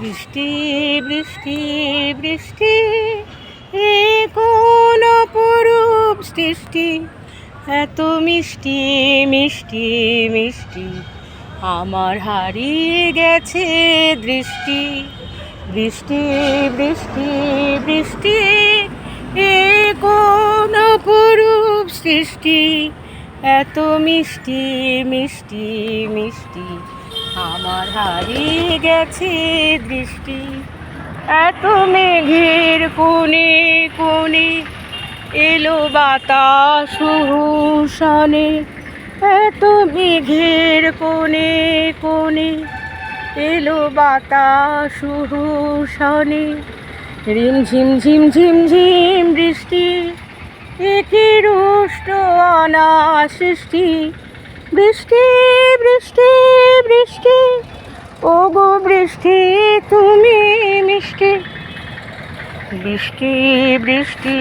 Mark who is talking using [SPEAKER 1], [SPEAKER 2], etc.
[SPEAKER 1] বৃষ্টি বৃষ্টি বৃষ্টি এ কোন অপরূপ সৃষ্টি, এত মিষ্টি মিষ্টি মিষ্টি আমার হারিয়ে গেছে দৃষ্টি। বৃষ্টি বৃষ্টি বৃষ্টি এ কোন অপরূপ সৃষ্টি, এত মিষ্টি মিষ্টি মিষ্টি আমার হারিয়ে গেছে দৃষ্টি। এত মেঘের কোণে কোণে এলো বাতাস হুহু এত মেঘের কোণে কোণে এলো বাতাস হুহু রিমঝিম ঝিম ঝিম ঝিম বৃষ্টি, একে রুষ্ট অনাসৃষ্টি। বৃষ্টি বৃষ্টি বৃষ্টি ওগো বৃষ্টি তুমি মিষ্টি। বৃষ্টি বৃষ্টি